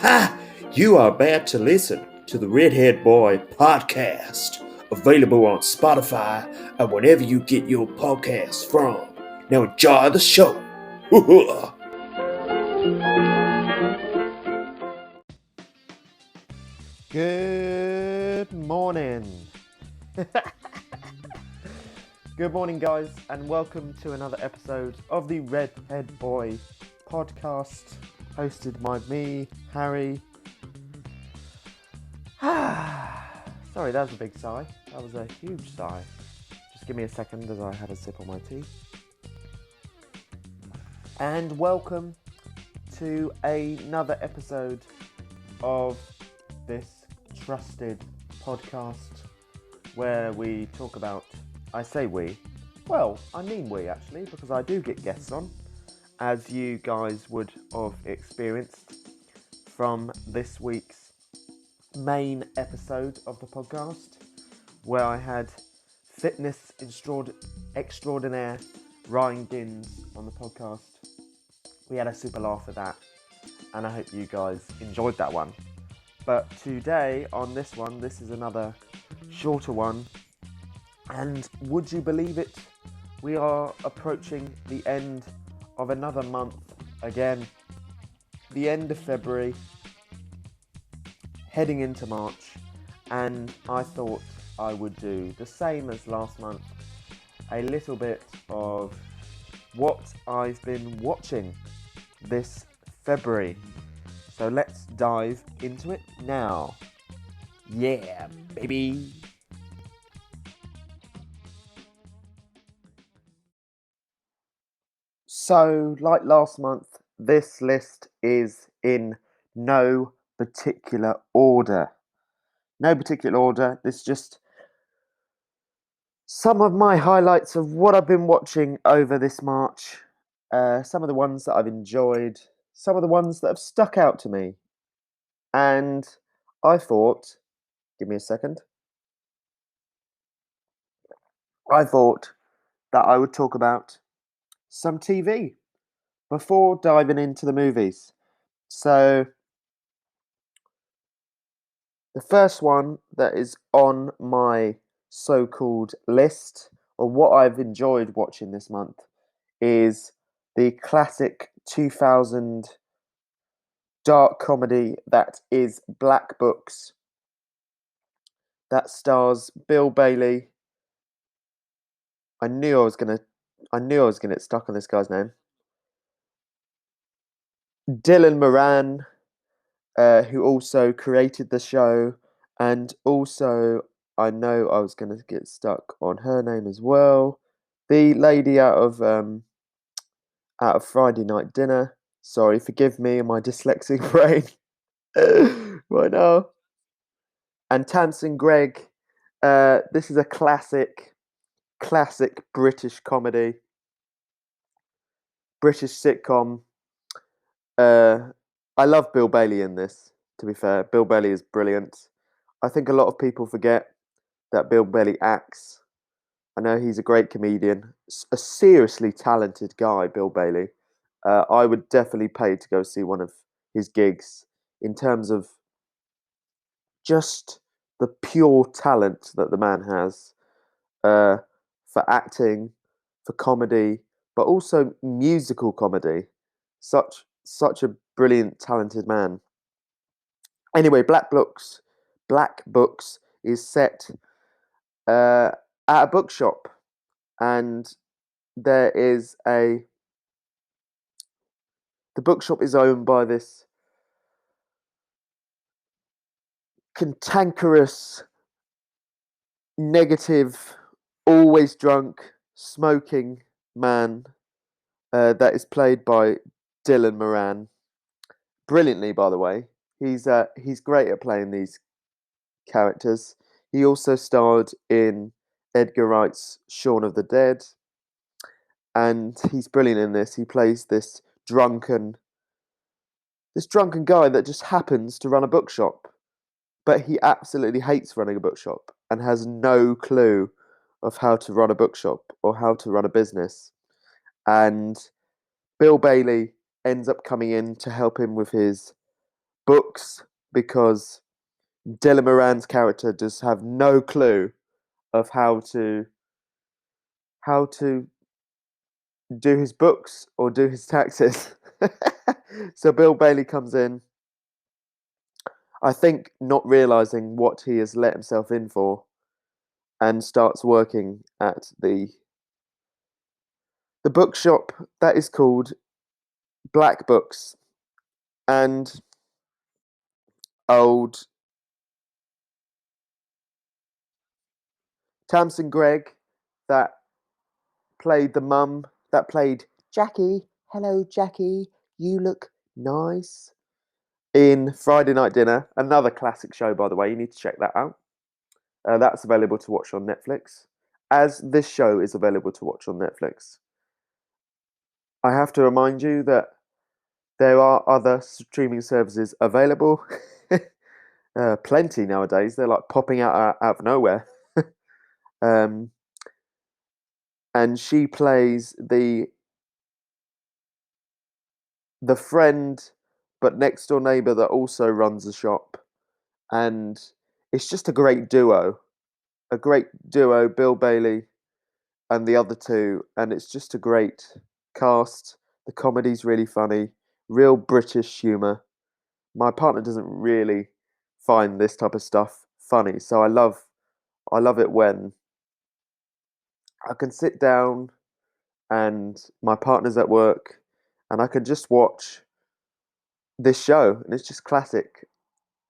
You are about to listen to the Redhead Boy podcast, available on Spotify and wherever you get your podcasts from. Now enjoy the show. Good morning. Good morning, guys, and welcome to another episode of the Redhead Boy podcast, hosted by me, Harry. Sorry, that was a big sigh. That was a huge sigh. Just give me a second as I have a sip of my tea. And welcome to another episode of this trusted podcast where we talk about, I say we, well, I mean we actually, because I do get guests on, as you guys would have experienced from this week's main episode of the podcast, where I had fitness extraordinaire Ryan Gins on the podcast. We had a super laugh at that, and I hope you guys enjoyed that one. But today, on this one, this is another shorter one, and would you believe it, we are approaching the end of another month again, the end of February, heading into March, and I thought I would do the same as last month, a little bit of what I've been watching this February. So let's dive into it now. Yeah, baby. So, like last month, this list is in no particular order. No particular order. This is just some of my highlights of what I've been watching over this March. Some of the ones that I've enjoyed. Some of the ones that have stuck out to me. And I thought, give me a second. I thought that I would talk about some TV before diving into the movies. So, the first one that is on my so-called list, or what I've enjoyed watching this month, is the classic 2000 dark comedy that is Black Books, that stars Bill Bailey. I knew I was gonna get stuck on this guy's name. Dylan Moran, who also created the show, and also I know I was going to get stuck on her name as well. The lady out of Friday Night Dinner. Sorry, forgive me and my dyslexic brain right now. And Tamsin Gregg. This is a classic British comedy, British sitcom. I love Bill Bailey in this, to be fair. Bill Bailey is brilliant. I think a lot of people forget that Bill Bailey acts. I know he's a great comedian, a seriously talented guy, Bill Bailey. I would definitely pay to go see one of his gigs in terms of just the pure talent that the man has for acting, for comedy, but also musical comedy. Such a brilliant, talented man. Anyway, Black Books is set at a bookshop, and there is the bookshop is owned by this cantankerous, negative, always drunk, smoking man that is played by Dylan Moran. Brilliantly, by the way. He's great at playing these characters. He also starred in Edgar Wright's Shaun of the Dead, and he's brilliant in this. He plays this drunken guy that just happens to run a bookshop, but he absolutely hates running a bookshop and has no clue of how to run a bookshop or how to run a business. And Bill Bailey ends up coming in to help him with his books because Dylan Moran's character does have no clue of how to do his books or do his taxes. So Bill Bailey comes in, I think not realizing what he has let himself in for, and starts working at the bookshop that is called Black Books. And old Tamsin Gregg, that played the mum, that played Jackie. Hello, Jackie. You look nice. In Friday Night Dinner, another classic show, by the way. You need to check that out. That's available to watch on Netflix, as this show is available to watch on Netflix. I have to remind you that there are other streaming services available. Plenty nowadays. They're like popping out of nowhere. um, and she plays the friend but next door neighbor that also runs a shop, and it's just a great duo. A great duo, Bill Bailey and the other two, and it's just a great cast. The comedy's really funny, real British humour. My partner doesn't really find this type of stuff funny, so I love it when I can sit down and my partner's at work and I can just watch this show, and it's just classic.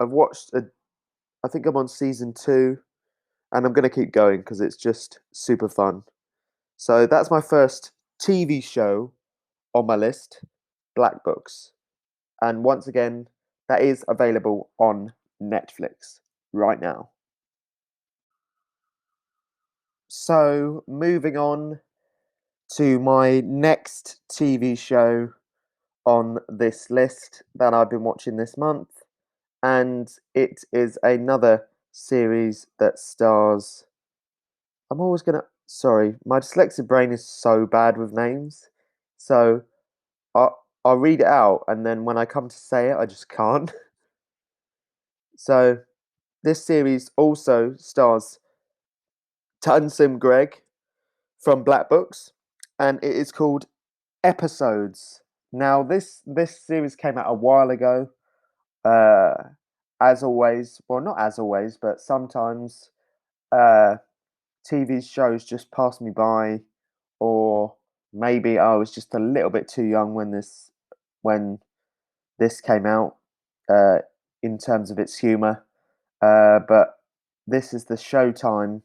I've watched I think I'm on season 2, and I'm going to keep going because it's just super fun. So that's my first TV show on my list, Black Books. And once again, that is available on Netflix right now. So moving on to my next TV show on this list that I've been watching this month, and it is another series that stars. I'm always gonna. Sorry, my dyslexic brain is so bad with names. So I'll read it out, and then when I come to say it, I just can't. So this series also stars Tansim Gregg from Black Books, and it is called Episodes. Now this series came out a while ago. Uh, as always, well, not as always, but sometimes uh, TV shows just pass me by, or maybe I was just a little bit too young when this came out. Uh, in terms of its humor, but this is the Showtime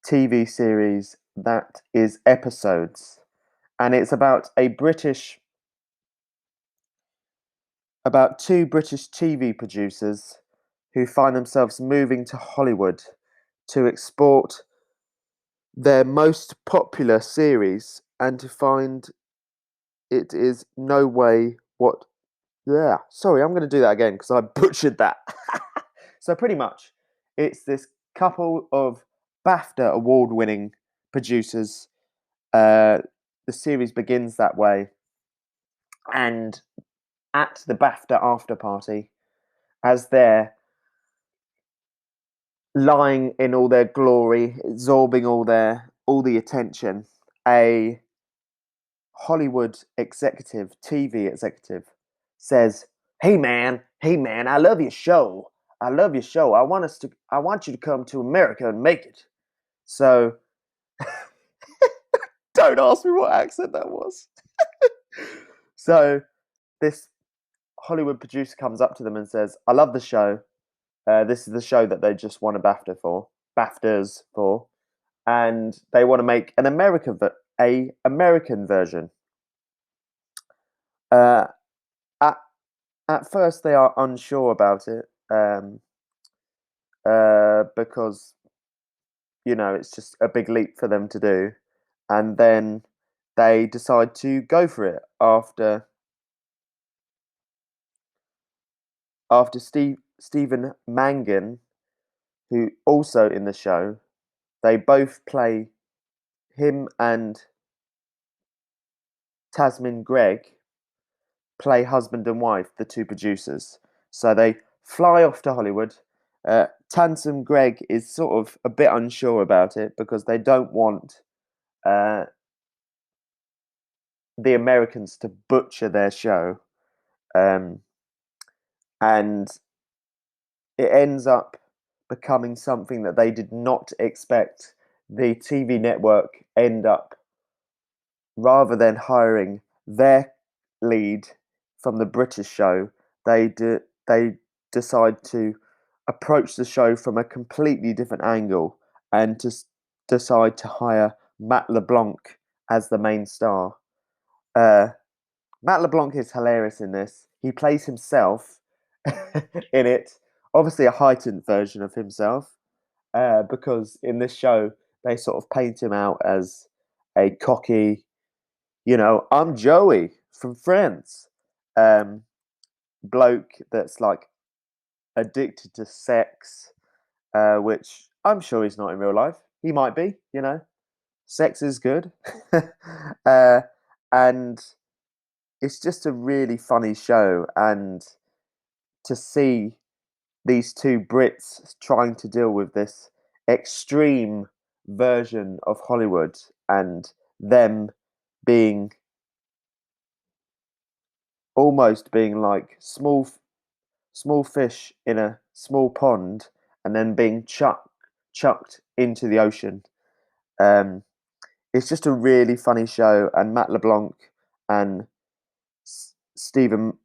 TV series that is Episodes, and it's about two British TV producers who find themselves moving to Hollywood to export their most popular series, and to find it is no way what. Yeah, sorry, I'm going to do that again because I butchered that. So pretty much, it's this couple of BAFTA award-winning producers. The series begins that way, and at the BAFTA after party, as they're lying in all their glory, absorbing all the attention, a Hollywood executive, TV executive, says, hey man, I love your show. I love your show. I want you to come to America and make it." So don't ask me what accent that was. So this Hollywood producer comes up to them and says, "I love the show. This is the show that they just won a BAFTAs for, and they want to make a American version." Uh, at at first, they are unsure about it, because it's just a big leap for them to do, and then they decide to go for it after Stephen Mangan, who also in the show, they both play him and Tasmin Gregg play husband and wife, the two producers. So they fly off to Hollywood. Tansem Greg is sort of a bit unsure about it because they don't want the Americans to butcher their show. And it ends up becoming something that they did not expect. The TV network end up, rather than hiring their lead from the British show, they decide to approach the show from a completely different angle and to decide to hire Matt LeBlanc as the main star. Matt LeBlanc is hilarious in this. He plays himself in it, obviously a heightened version of himself, because in this show they sort of paint him out as a cocky, I'm Joey from Friends, bloke that's like addicted to sex, which I'm sure he's not in real life. He might be, sex is good. And it's just a really funny show, and to see these two Brits trying to deal with this extreme version of Hollywood and them being almost being like small fish in a small pond and then being chucked into the ocean. It's just a really funny show, and Matt LeBlanc and Stephen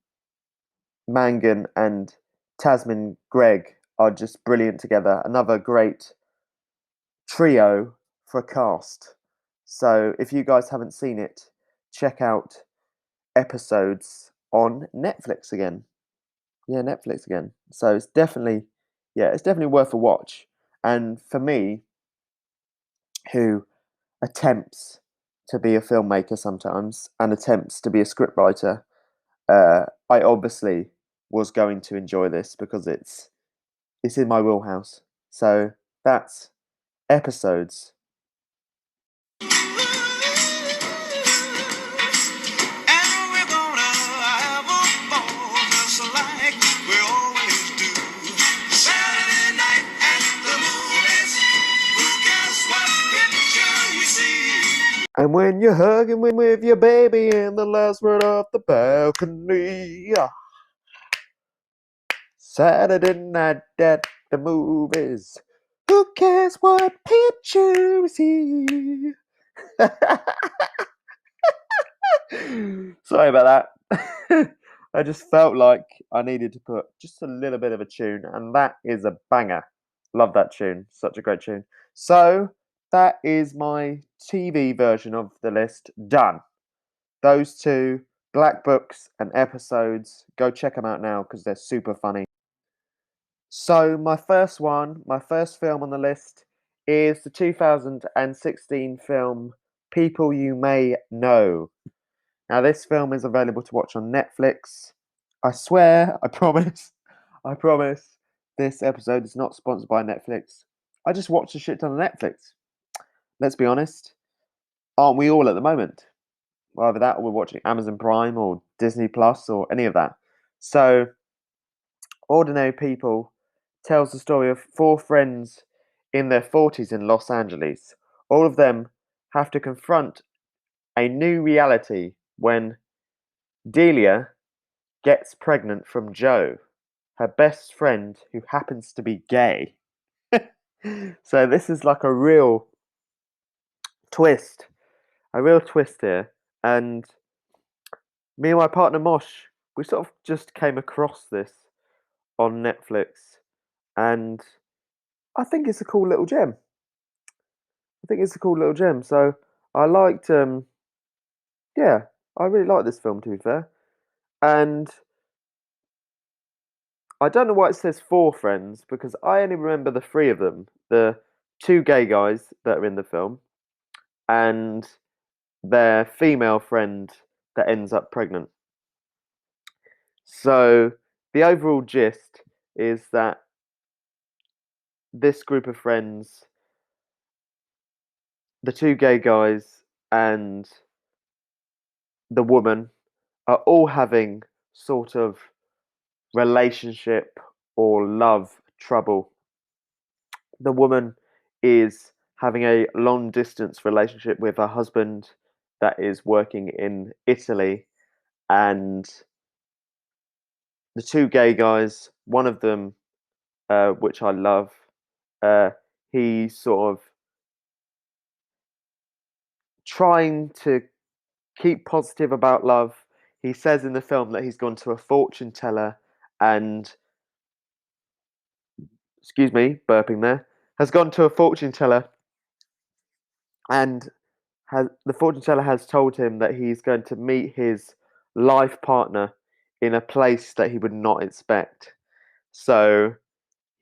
Mangan and Tasman Gregg are just brilliant together. Another great trio for a cast. So if you guys haven't seen it, check out episodes on Netflix again. Yeah, Netflix again. So it's definitely worth a watch. And for me, who attempts to be a filmmaker sometimes and attempts to be a scriptwriter, I obviously was going to enjoy this because it's in my wheelhouse. So that's episodes. And when you're hugging with your baby in the last word of the balcony, Saturday night at the movies, who cares what picture we see? Sorry about that. I just felt like I needed to put just a little bit of a tune, and that is a banger. Love that tune. Such a great tune. So that is my TV version of the list done. Those two, Black Books and episodes, go check them out now because they're super funny. So my first film on the list is the 2016 film People You May Know. Now this film is available to watch on Netflix. I swear, I promise, this episode is not sponsored by Netflix. I just watched a shit ton of Netflix. Let's be honest. Aren't we all at the moment? Either that or we're watching Amazon Prime or Disney Plus or any of that. So, Ordinary People tells the story of four friends in their 40s in Los Angeles. All of them have to confront a new reality when Delia gets pregnant from Joe, her best friend who happens to be gay. So this is like a real twist here. And me and my partner Mosh, we sort of just came across this on Netflix, and I think it's a cool little gem. So I liked, yeah, I really like this film to be fair. And I don't know why it says four friends because I only remember the three of them: the two gay guys that are in the film, and their female friend that ends up pregnant. So the overall gist is that this group of friends, the two gay guys and the woman, are all having sort of relationship or love trouble. The woman is having a long distance relationship with her husband that is working in Italy, and the two gay guys, one of them, which I love, uh, he's sort of trying to keep positive about love. He says in the film that he's gone to a fortune teller and, excuse me, burping there, has gone to a fortune teller and the fortune teller has told him that he's going to meet his life partner in a place that he would not expect. So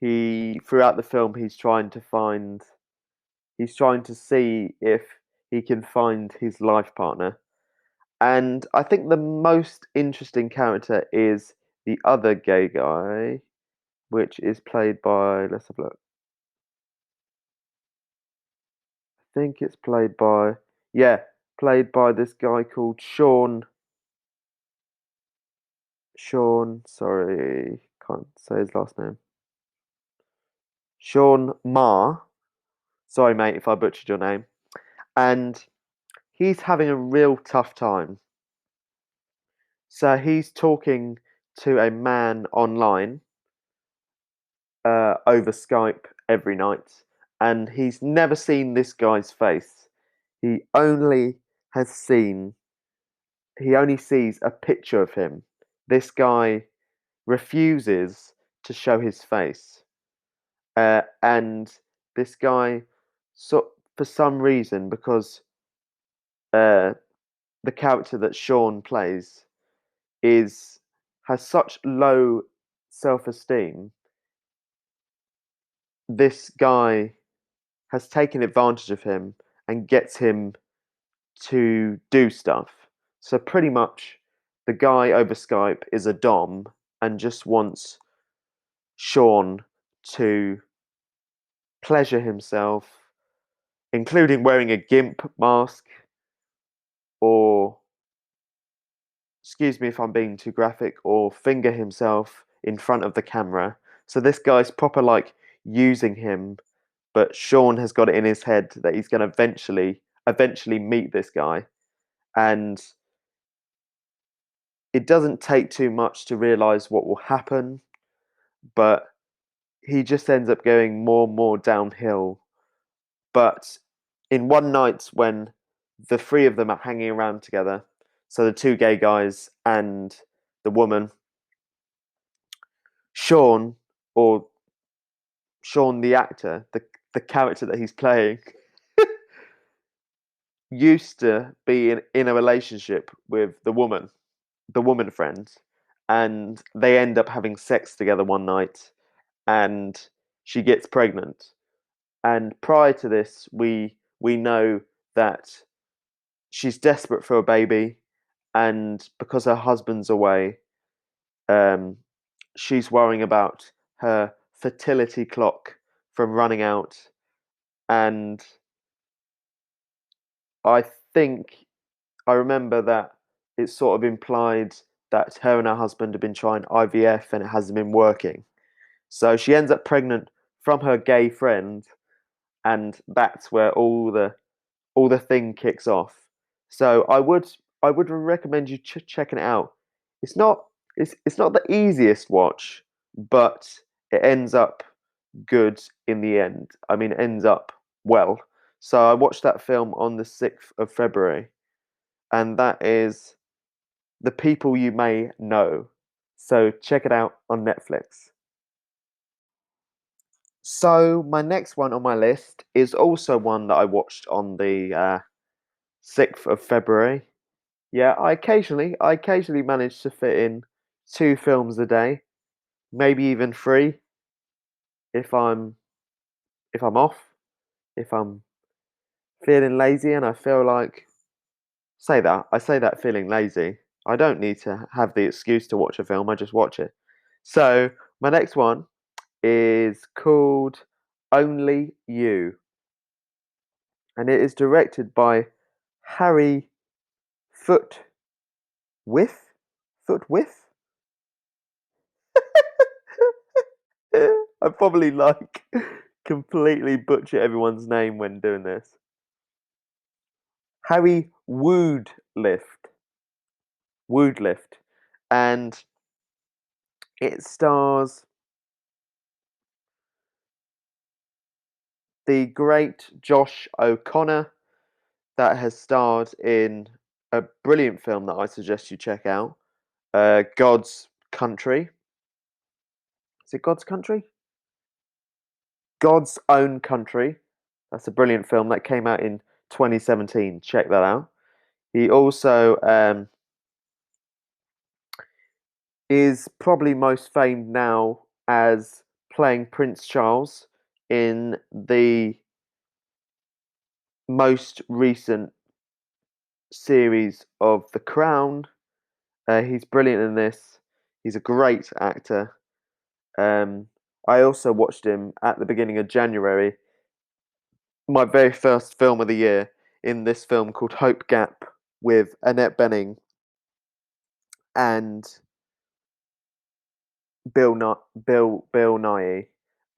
throughout the film, he's trying to see if he can find his life partner. And I think the most interesting character is the other gay guy, which is played by, let's have a look. I think it's played by this guy called sorry, can't say his last name. Sean Ma. Sorry, mate, if I butchered your name. And he's having a real tough time. So he's talking to a man online over Skype every night, and he's never seen this guy's face. He only has seen, he only sees a picture of him. This guy refuses to show his face. And this guy, so for some reason, because uh, the character that Sean plays is has such low self-esteem, this guy has taken advantage of him and gets him to do stuff. So pretty much, the guy over Skype is a dom and just wants Sean to pleasure himself, including wearing a gimp mask or, excuse me if I'm being too graphic, or finger himself in front of the camera. So this guy's proper like using him, but Sean has got it in his head that he's going to eventually meet this guy, and it doesn't take too much to realize what will happen, but he just ends up going more and more downhill. But in one night when the three of them are hanging around together, so the two gay guys and the woman, Sean, or Sean the actor, the character that he's playing, used to be in a relationship with the woman friend, and they end up having sex together one night, and she gets pregnant. And prior to this, we know that she's desperate for a baby, and because her husband's away, um, she's worrying about her fertility clock from running out. And I think I remember that it's sort of implied that her and her husband have been trying IVF and it hasn't been working. So she ends up pregnant from her gay friend, and that's where all the thing kicks off. So I would recommend you checking it out. It's not it's not the easiest watch, but it ends up good in the end. I mean, it ends up well. So I watched that film on the 6th of February, and that is The People You May Know. So check it out on Netflix. So my next one on my list is also one that I watched on the 6th of February. Yeah, I occasionally manage to fit in two films a day, maybe even three if I'm off, if I'm feeling lazy and I feel like I say that feeling lazy. I don't need to have the excuse to watch a film, I just watch it. So, my next one is called Only You, and it is directed by Harry Footwith. Foot width? I probably completely butcher everyone's name when doing this. Harry Woodlift, and it stars the great Josh O'Connor, that has starred in a brilliant film that I suggest you check out, God's Country. Is it God's Country? God's Own Country. That's a brilliant film that came out in 2017. Check that out. He also is probably most famed now as playing Prince Charles in the most recent series of The Crown. He's brilliant in this. He's a great actor. I also watched him at the beginning of January, my very first film of the year, in this film called Hope Gap with Annette Bening and Bill Nye,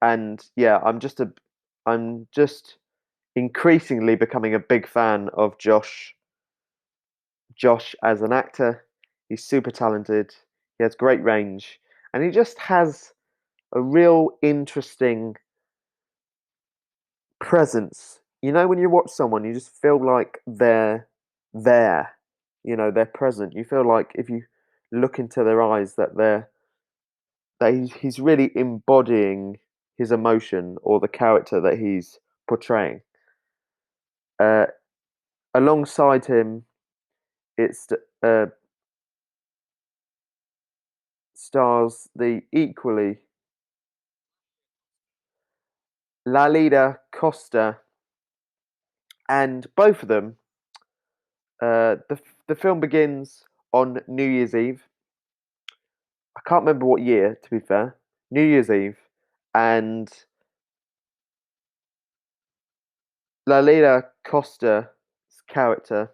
and yeah, I'm just increasingly becoming a big fan of Josh as an actor. He's super talented. He has great range, and he just has a real interesting presence. You know, when you watch someone, you just feel like they're there. You know, they're present. You feel like if you look into their eyes, he's really embodying his emotion or the character that he's portraying. Uh, Alongside him, it's stars the equally Lalida Costa, and both of them. The film begins on New Year's Eve. I can't remember what year, to be fair. New Year's Eve, and Lalida Costa's character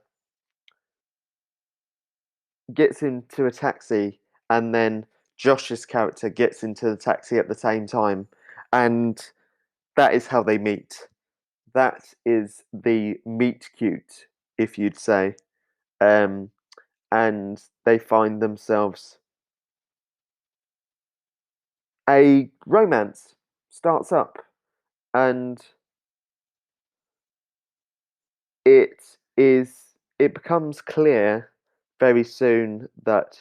gets into a taxi, and then Josh's character gets into the taxi at the same time, and that is how they meet. That is the meet cute, if you'd say. Um, and they find themselves a romance starts up, and it it becomes clear very soon that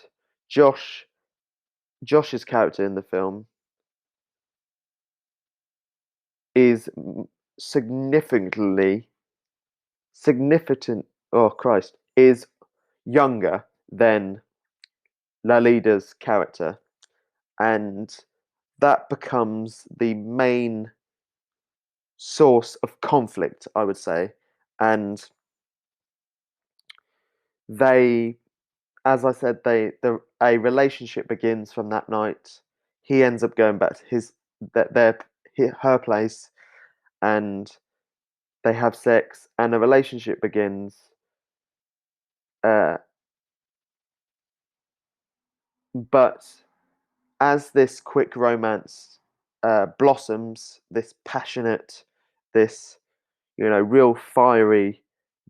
Josh Josh's character in the film is significantly significant oh Christ is younger than Lalida's character, and that becomes the main source of conflict, I would say. And they, as I said, a relationship begins from that night. He ends up going back to her place, and they have sex, and a relationship begins. Uh, but as this quick romance blossoms, this passionate, this real fiery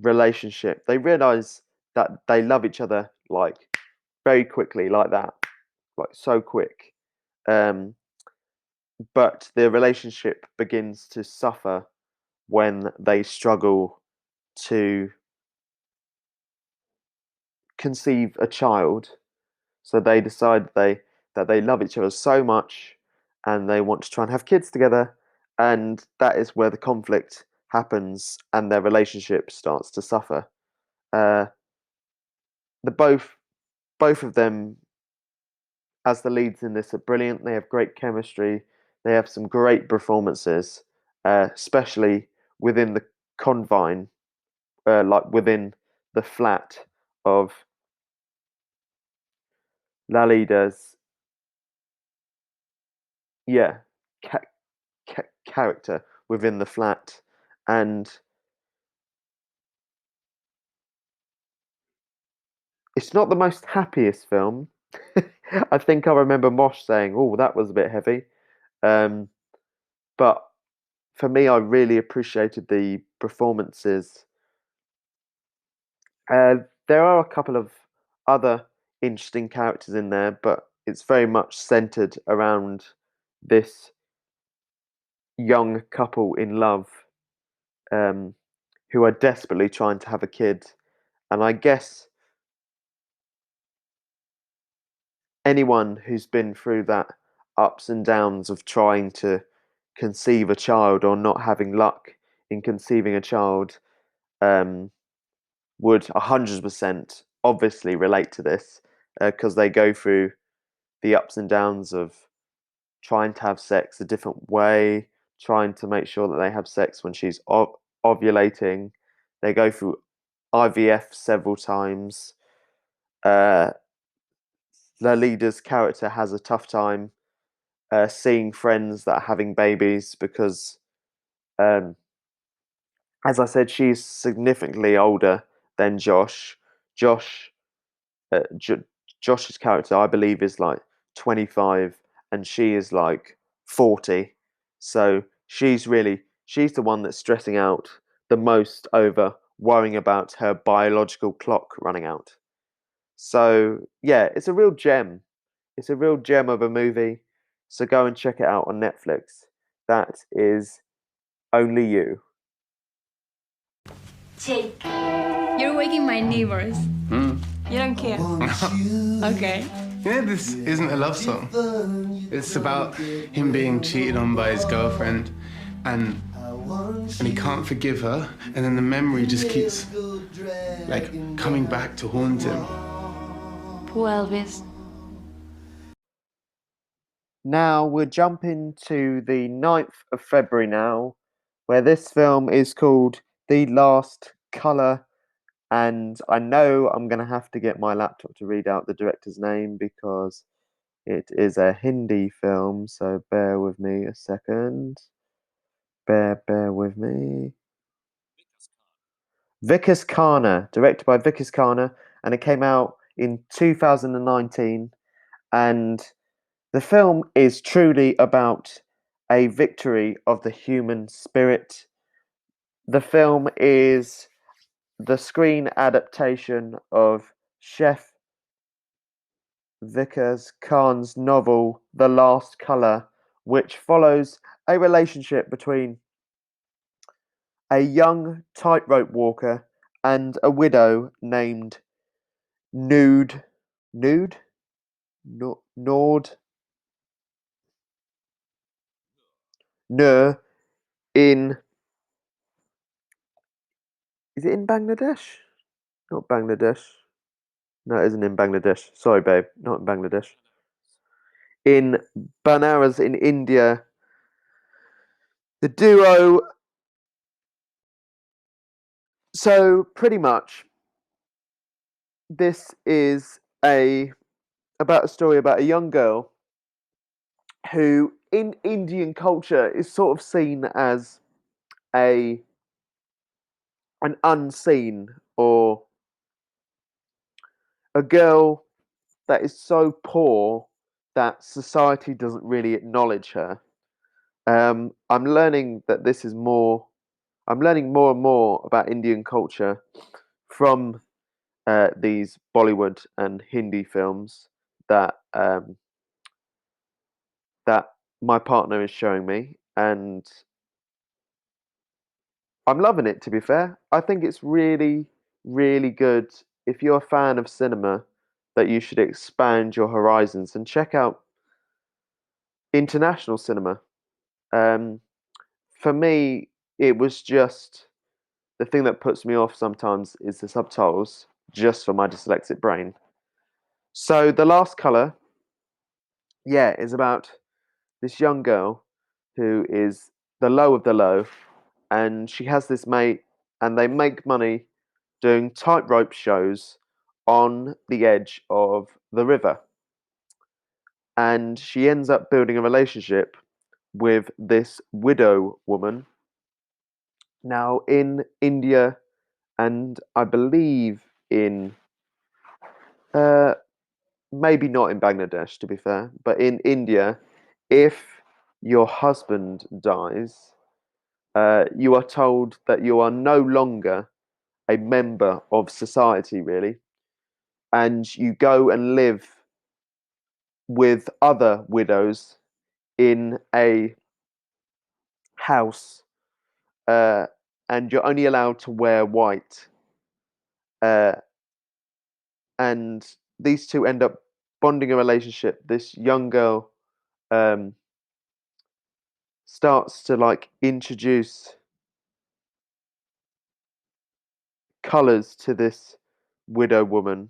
relationship, they realize that they love each other like very quickly, like that, like so quick. Um, but the relationship begins to suffer when they struggle to conceive a child. So they decide that they love each other so much and they want to try and have kids together, and that is where the conflict happens and their relationship starts to suffer. Uh, the both of them as the leads in this are brilliant. They have great chemistry. They have some great performances, especially within the confine, like within the flat of Lalida's, yeah, ca- character within the flat, and it's not the most happiest film. I think I remember Mosh saying, "Oh, that was a bit heavy." Um, but for me, I really appreciated the performances. Uh, there are a couple of other interesting characters in there, but it's very much centered around this young couple in love, um, who are desperately trying to have a kid. And I guess anyone who's been through that ups and downs of trying to conceive a child or not having luck in conceiving a child, um, would 100% obviously relate to this, because they go through the ups and downs of trying to have sex a different way, trying to make sure that they have sex when she's ovulating. They go through IVF several times. Uh, the leader's character has a tough time seeing friends that are having babies because, um, as I said, she's significantly older than Josh. Josh, J- Josh's character, I believe, is like 25, and she is like 40. So she's the one that's stressing out the most over worrying about her biological clock running out. So yeah, it's a real gem. It's a real gem of a movie. So go and check it out on Netflix. That is Only You. Jake, you're waking my neighbors. You don't care. Okay. You know, this isn't a love song. It's about him being cheated on by his girlfriend, and he can't forgive her, and then the memory just keeps like coming back to haunt him. Poor Elvis. Now we're jumping to the 9th of February now, where this film is called The Last Colour. And I know I'm going to have to get my laptop to read out the director's name because it is a Hindi film. So bear with me a second. Bear with me. Vikas Khanna, directed by Vikas Khanna, and it came out in 2019. And the film is truly about a victory of the human spirit. The film is the screen adaptation of Chef Vikas Khan's novel The Last Colour, which follows a relationship between a young tightrope walker and a widow named Nude, Nord, Nur in. Is it in Bangladesh? Not Bangladesh. No, it isn't in Bangladesh. Sorry, babe. Not in Bangladesh. In Banaras in India, the duo. So pretty much, this is a about a story about a young girl who, in Indian culture, is sort of seen as a an unseen, or a girl that is so poor that society doesn't really acknowledge her. I'm learning that this is more. I'm learning more and more about Indian culture from these Bollywood and Hindi films that that my partner is showing me, and I'm loving it. To be fair, I think it's really, really good. If you're a fan of cinema, that you should expand your horizons and check out international cinema. Um, for me, it was just the thing that puts me off sometimes is the subtitles, just for my dyslexic brain. So, The Last Colour, yeah, is about this young girl who is the low of the low, and she has this mate, and they make money doing tightrope shows on the edge of the river. And she ends up building a relationship with this widow woman. Now, in India, and I believe in uh, maybe not in Bangladesh, to be fair, but in India, if your husband dies, you are told that you are no longer a member of society, really, and you go and live with other widows in a house, uh, and you're only allowed to wear white. Uh, and these two end up bonding a relationship. This young girl um, starts to like introduce colors to this widow woman.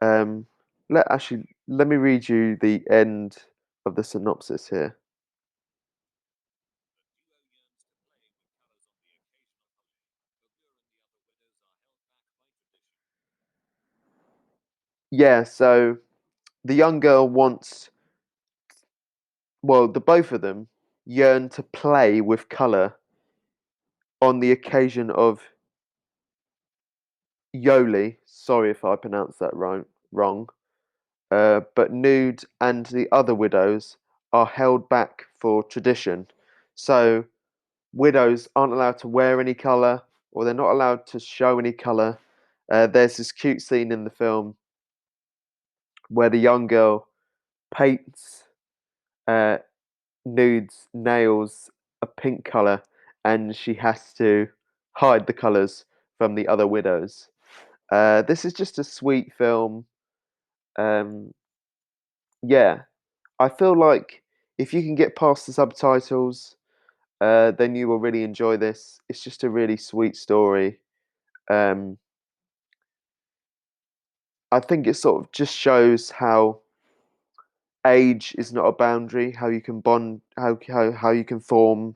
Um, let me read you the end of the synopsis here. Yeah, so the young girl wants, well, the both of them yearn to play with color on the occasion of Yoli. Sorry if I pronounced that wrong. But Nude and the other widows are held back for tradition. So widows aren't allowed to wear any color, or they're not allowed to show any color. There's this cute scene in the film where the young girl paints uh, Nude's nails a pink color, and she has to hide the colors from the other widows. This is just a sweet film. Um, yeah, I feel like if you can get past the subtitles, then you will really enjoy this. It's just a really sweet story. Um, I think it sort of just shows how age is not a boundary, how you can bond, how you can form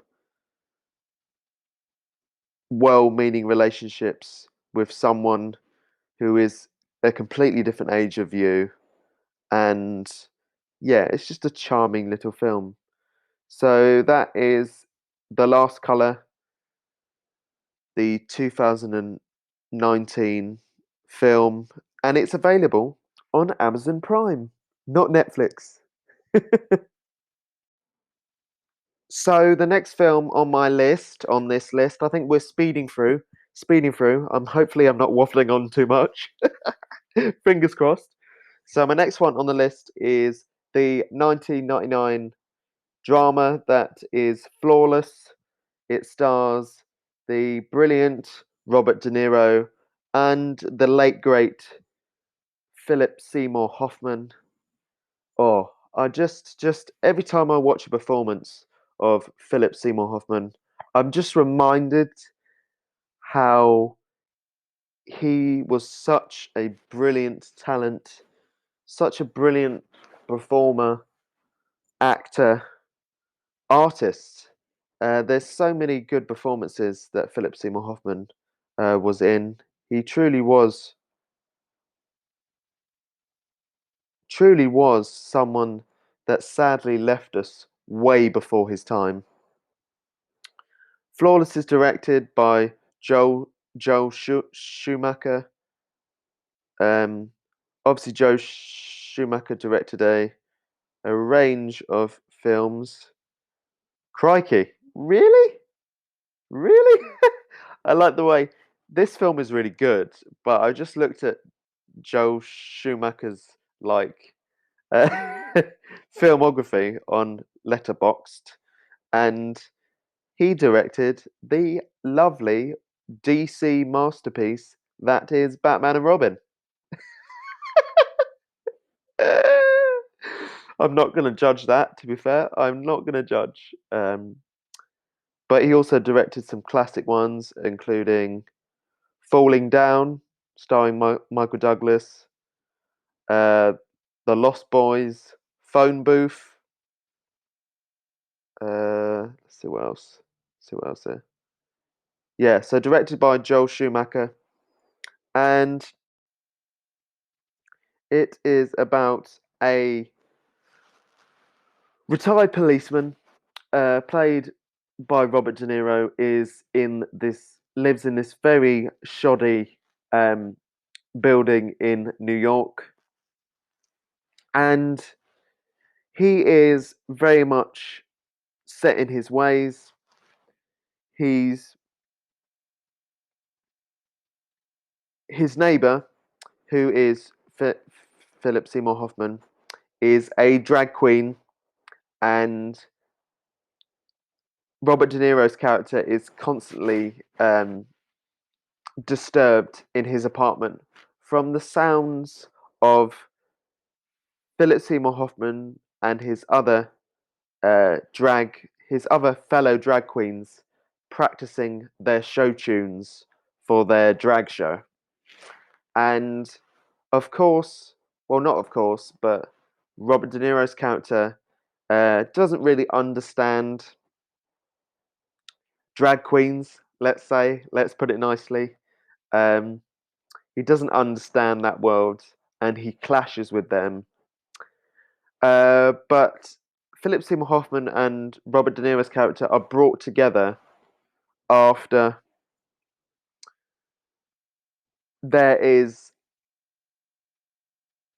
well-meaning relationships with someone who is a completely different age of you. And yeah, it's just a charming little film. So that is The Last Color, the 2019 film, and it's available on Amazon Prime, not Netflix. So the next film on my list, on this list, I think we're speeding through. Hopefully I'm not waffling on too much. Fingers crossed. So my next one on the list is the 1999 drama that is Flawless. It stars the brilliant Robert De Niro and the late great Philip Seymour Hoffman. Oh, I just every time I watch a performance of Philip Seymour Hoffman, I'm just reminded how he was such a brilliant talent, such a brilliant performer, actor, artist. There's so many good performances that Philip Seymour Hoffman was in. He truly was someone that sadly left us way before his time. Flawless is directed by Joel Schumacher. Um, obviously, Joe Schumacher directed a range of films. Crikey, really? Really? I like the way this film is really good, but I just looked at Joel Schumacher's like uh, filmography on Letterboxd, and he directed the lovely DC masterpiece that is Batman and Robin. I'm not going to judge that, to be fair. I'm not going to judge. But he also directed some classic ones, including Falling Down, starring Michael Douglas, uh, The Lost Boys, Phone Booth. Let's see what else. See what else there. Yeah, so directed by Joel Schumacher, and it is about a retired policeman, played by Robert De Niro, lives in this very shoddy building in New York, And he is very much set in his ways. He's his neighbour, who is Philip Seymour Hoffman, is a drag queen, and Robert De Niro's character is constantly disturbed in his apartment from the sounds of Philip Seymour Hoffman and his other fellow drag queens practicing their show tunes for their drag show. And of course, well, not of course, but Robert De Niro's character doesn't really understand drag queens, let's put it nicely. Um, he doesn't understand that world and he clashes with them. But Philip Seymour Hoffman and Robert De Niro's character are brought together after there is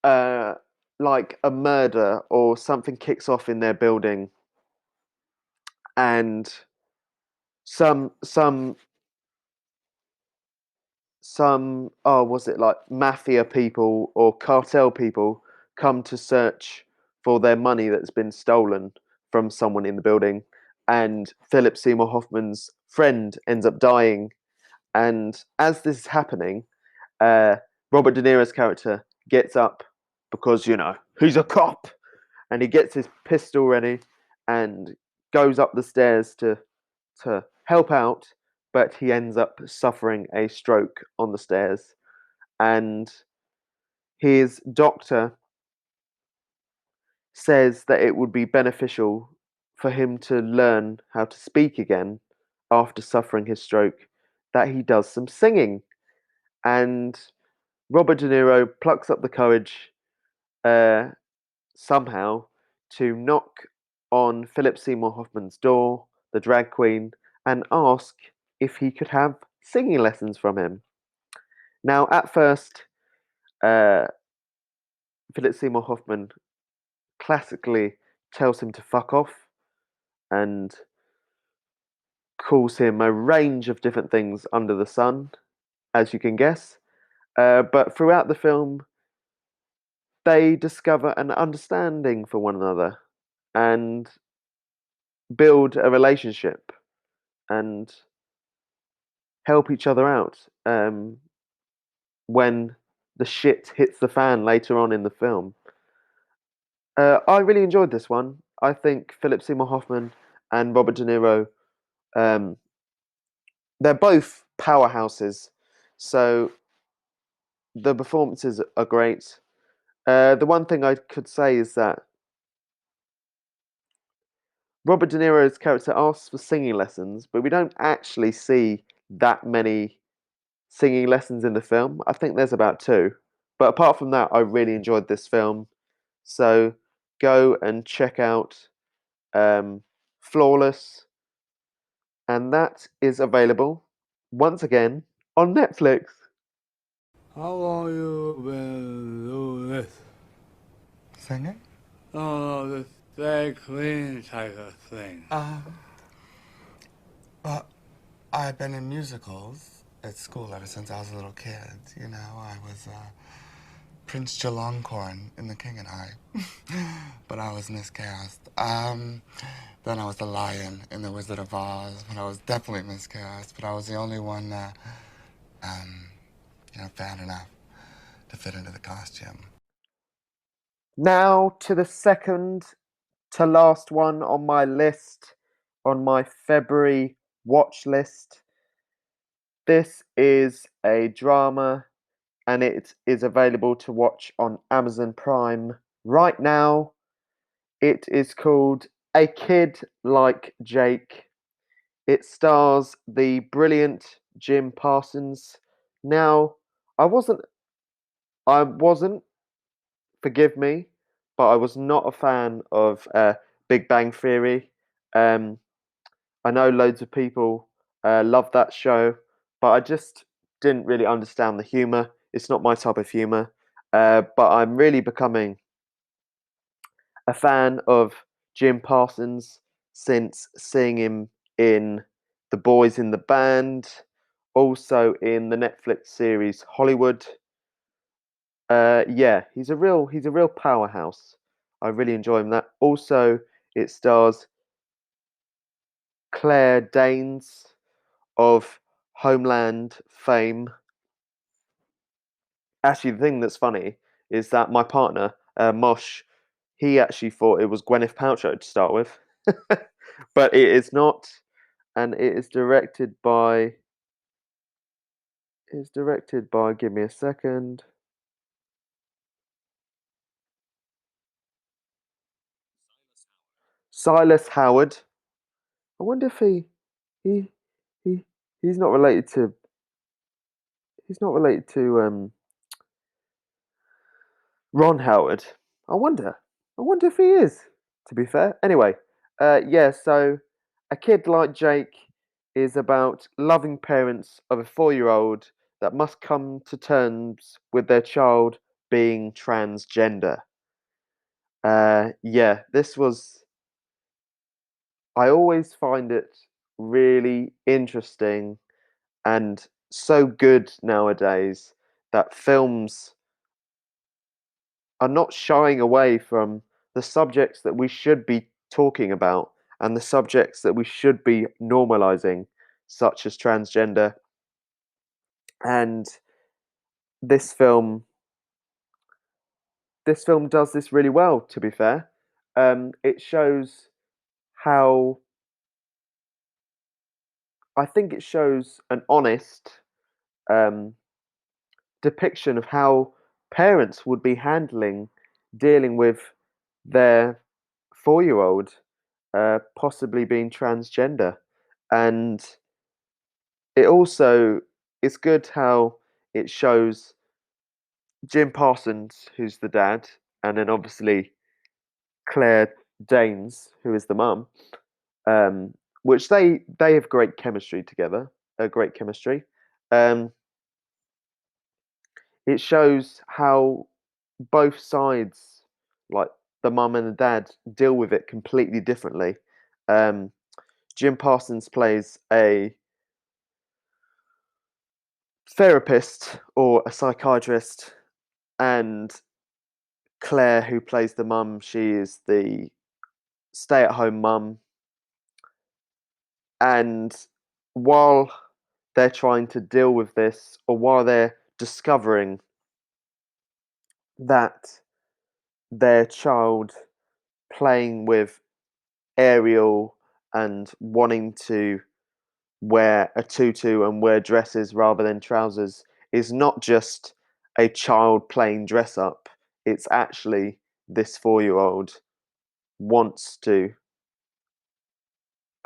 uh, like a murder or something kicks off in their building, and some was it like mafia people or cartel people come to search for their money that's been stolen from someone in the building, and Philip Seymour Hoffman's friend ends up dying. And as this is happening, uh, Robert De Niro's character gets up because he's a cop, and he gets his pistol ready and goes up the stairs to help out, but he ends up suffering a stroke on the stairs, and his doctor says that it would be beneficial for him to learn how to speak again after suffering his stroke, that he does some singing. And Robert De Niro plucks up the courage uh, somehow to knock on Philip Seymour Hoffman's door, the drag queen, and ask if he could have singing lessons from him. Now, at first, uh, Philip Seymour Hoffman classically tells him to fuck off and calls him a range of different things under the sun, as you can guess. But throughout the film, they discover an understanding for one another and build a relationship and help each other out when the shit hits the fan later on in the film. I really enjoyed this one. I think Philip Seymour Hoffman and Robert De Niro, um, they're both powerhouses, so the performances are great. The one thing I could say is that Robert De Niro's character asks for singing lessons, but we don't actually see that many singing lessons in the film. I think there's about two. But apart from that, I really enjoyed this film. So go and check out Flawless, and that is available once again on Netflix. How long you been doing this? Singing? Oh, this drag queen type of thing. Well, I've been in musicals at school ever since I was a little kid. You know, I was Prince Jelongkorn in The King and I, but I was miscast. Then I was the Lion in The Wizard of Oz, but I was definitely miscast. But I was the only one, fan enough to fit into the costume. Now to the second to last one on my list, on my February watch list. This is a drama and it is available to watch on Amazon Prime right now. It is called A Kid Like Jake. It stars the brilliant Jim Parsons. Now, I wasn't, forgive me, but I was not a fan of Big Bang Theory. I know loads of people love that show, but I just didn't really understand the humour. It's not my type of humour. But I'm really becoming a fan of Jim Parsons since seeing him in The Boys in the Band, also in the Netflix series Hollywood. Yeah, he's a real powerhouse. I really enjoy him. That also it stars Claire Danes of Homeland fame. Actually, the thing that's funny is that my partner, Mosh, he actually thought it was Gwyneth Paltrow to start with, but it is not, and it is directed by. It's directed by. Give me a second. Silas Howard. I wonder if he he he's not related to Ron Howard. I wonder. I wonder if he is. To be fair. Anyway, yeah. So, A Kid Like Jake is about loving parents of a 4-year-old that must come to terms with their child being transgender. Yeah. This was. I always find it really interesting and so good nowadays that films are not shying away from the subjects that we should be talking about and the subjects that we should be normalizing, such as transgender. And this film, this film does this really well. To be fair, it shows how I think it shows an honest um, depiction of how parents would be handling dealing with their 4-year-old possibly being transgender. And it also it's good how it shows Jim Parsons, who's the dad, and then obviously Claire Danes, who is the mum, which they have great chemistry together, a great chemistry. Um, it shows how both sides, like the mum and the dad, deal with it completely differently. Um, Jim Parsons plays a therapist or a psychiatrist, and Claire, who plays the mum, she is the stay-at-home mum. And while they're trying to deal with this, or while they're discovering that their child playing with Ariel and wanting to wear a tutu and wear dresses rather than trousers is not just a child playing dress up, it's actually this 4-year-old wants to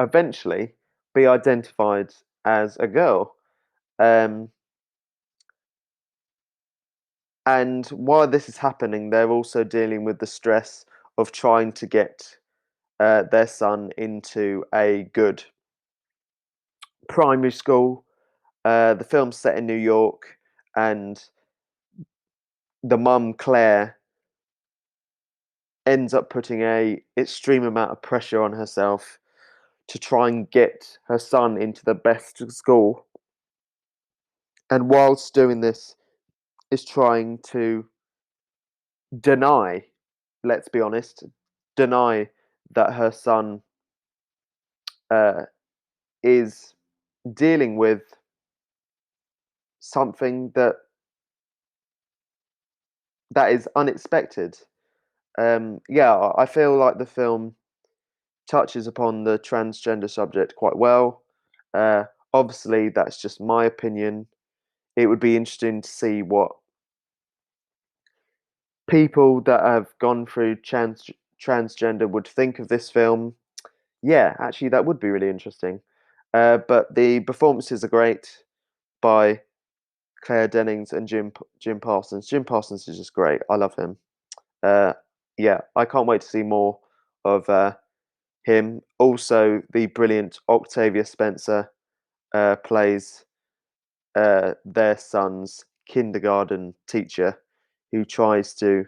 eventually be identified as a girl. Um, and while this is happening, they're also dealing with the stress of trying to get their son into a good primary school. The film's set in New York, and the mum Claire ends up putting a extreme amount of pressure on herself to try and get her son into the best school. And whilst doing this, is trying to deny, let's be honest, deny that her son uh, is dealing with something that is unexpected. Yeah, I feel like the film touches upon the transgender subject quite well. Uh, Obviously, that's just my opinion. It would be interesting to see what people that have gone through transgender would think of this film. Yeah, actually, that would be really interesting. But the performances are great by Claire Dennings and Jim Parsons. Jim Parsons is just great. I love him. Uh, yeah, I can't wait to see more of him. Also, the brilliant Octavia Spencer plays their son's kindergarten teacher, who tries to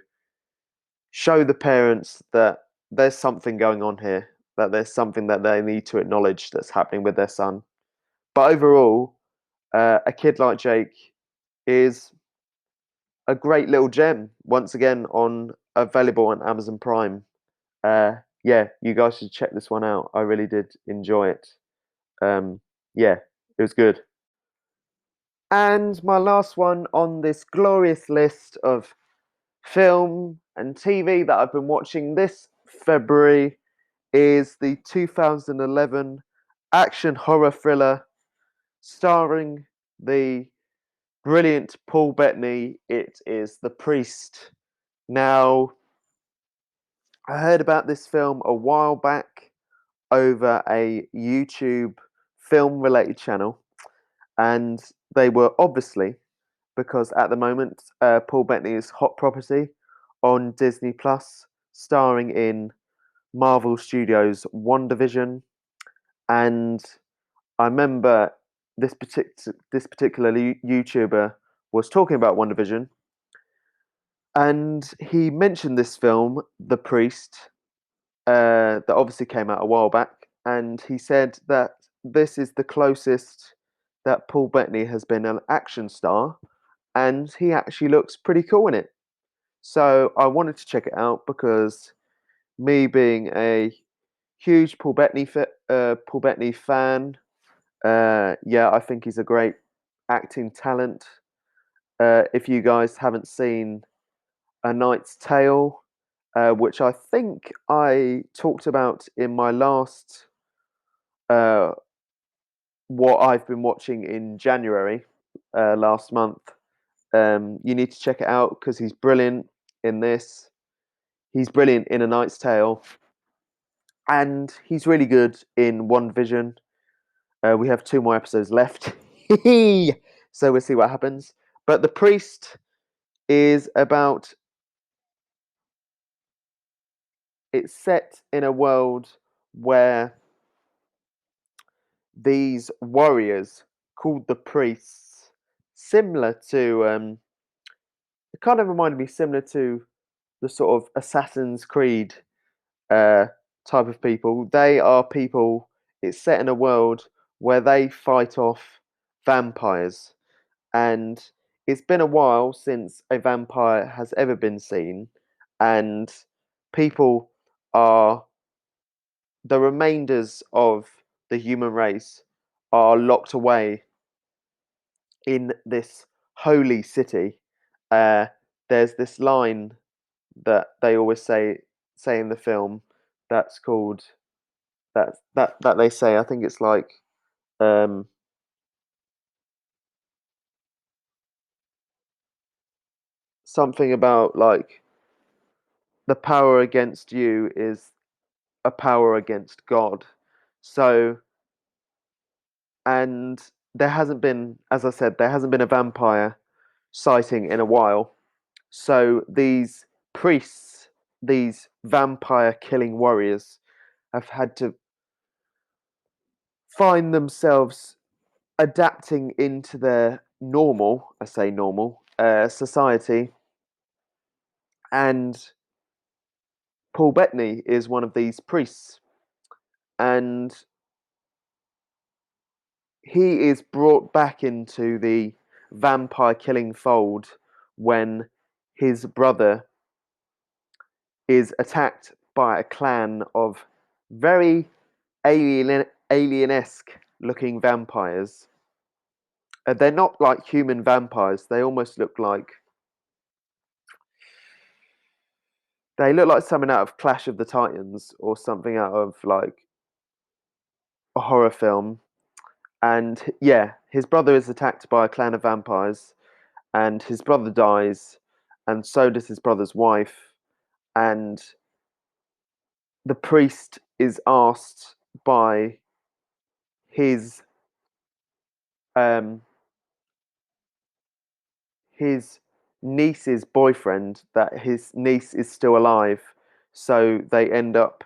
show the parents that there's something going on here, that there's something that they need to acknowledge that's happening with their son. But overall, A Kid Like Jake is a great little gem. Once again, available on Amazon Prime. Yeah, you guys should check this one out. I really did enjoy it. Yeah, it was good. And my last one on this glorious list of film and TV that I've been watching this February is the 2011 action horror thriller starring the brilliant Paul Bettany. It is The Priest. Now, I heard about this film a while back over a YouTube film related channel, and they were obviously, because at the moment Paul Bettany's hot property on Disney Plus, starring in Marvel Studios' WandaVision, and I remember this particular YouTuber was talking about WandaVision, and he mentioned this film, The Priest, that obviously came out a while back, and he said that this is the closest that Paul Bettany has been an action star, and he actually looks pretty cool in it. So I wanted to check it out because me being a huge Paul Bettany fan, yeah, I think he's a great acting talent. If you guys haven't seen A Knight's Tale, which I think I talked about in my last uh, what I've been watching in January last month. You need to check it out because he's brilliant in this. He's brilliant in A Knight's Tale, and he's really good in One Vision. We have 2 more episodes left, so we'll see what happens. But The Priest is about. It's set in a world where these warriors called the priests, similar to it kind of reminded me similar to the sort of Assassin's Creed uh, type of people. They are people. It's set in a world where they fight off vampires, and it's been a while since a vampire has ever been seen, and people are the remainders of the human race are locked away in this holy city. There's this line that they always say in the film that's called that they say. I think it's like um, something about like the power against you is a power against God. So, and there hasn't been, as I said, there hasn't been a vampire sighting in a while. So these priests, these vampire killing warriors, have had to find themselves adapting into their normal, I say normal, society. And Paul Bettany is one of these priests. And he is brought back into the vampire killing fold when his brother is attacked by a clan of very alien-esque looking vampires. They're not like human vampires. They almost look like something out of Clash of the Titans or something out of like a horror film. And yeah, his brother is attacked by a clan of vampires, and his brother dies, and so does his brother's wife. And the priest is asked by his um, his niece's boyfriend that his niece is still alive, so they end up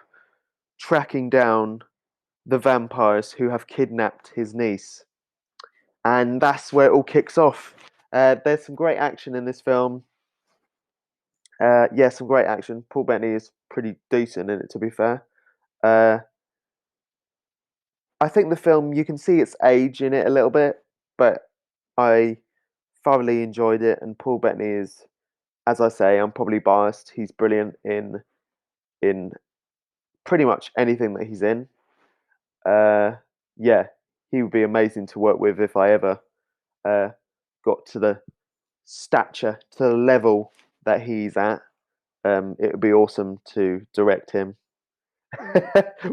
tracking down the vampires who have kidnapped his niece, and that's where it all kicks off. There's some great action in this film. Yeah, some great action. Paul Bettany is pretty decent in it, to be fair. Uh, I think the film, you can see its age in it a little bit, but I thoroughly enjoyed it. And Paul Bettany is, as I say, I'm probably biased. He's brilliant in pretty much anything that he's in. Uh, yeah, he would be amazing to work with if I ever got to the stature, to the level that he's at. It would be awesome to direct him.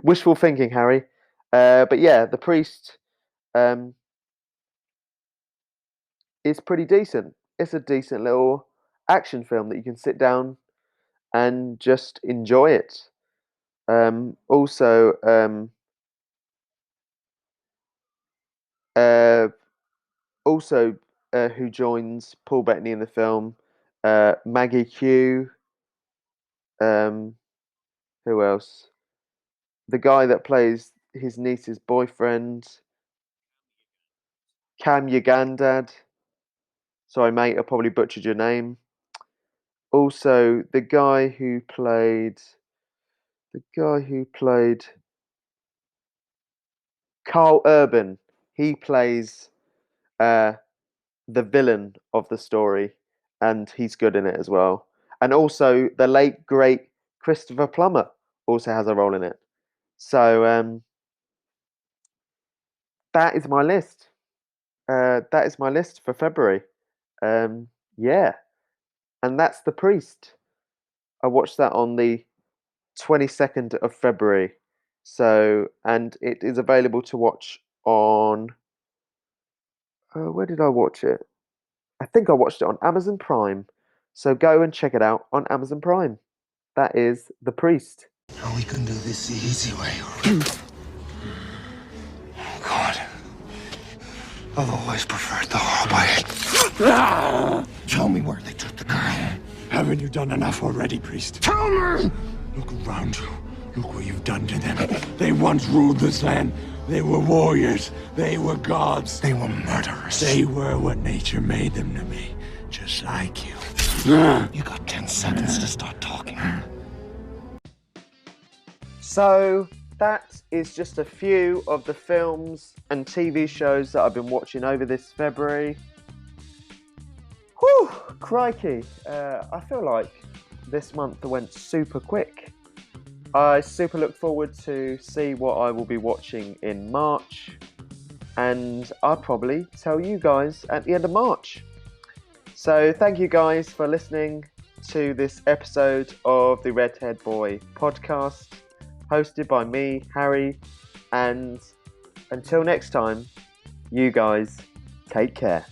Wishful thinking, Harry. But yeah, The Priest is pretty decent. It's a decent little action film that you can sit down and just enjoy it. Also, uh, also, who joins Paul Bettany in the film? Maggie Q. Um, who else? The guy that plays his niece's boyfriend, Cam Ugandad. Sorry, mate, I probably butchered your name. Also, the guy who played Carl Urban. He plays uh, the villain of the story, and he's good in it as well. And also, the late great Christopher Plummer also has a role in it. So that is my list. That is my list for February. Yeah, and that's The Priest. I watched that on the 22nd of February. So, and it is available to watch on. Where did I watch it? I think I watched it on Amazon Prime. So go and check it out on Amazon Prime. That is The Priest. We can do this the easy way. God. I've always preferred the hard way. Tell me where they took the girl. Haven't you done enough already, priest? Tell me! Look around you. Look what you've done to them. They once ruled this land. They were warriors. They were gods. They were murderers. They were what nature made them to be. Just like you. You got 10 seconds to start talking. So that is just a few of the films and TV shows that I've been watching over this February. Whew, crikey. I feel like this month went super quick. I super look forward to see what I will be watching in March, and I'll probably tell you guys at the end of March. So thank you guys for listening to this episode of the Redhead Boy podcast, hosted by me, Harry, and until next time, you guys take care.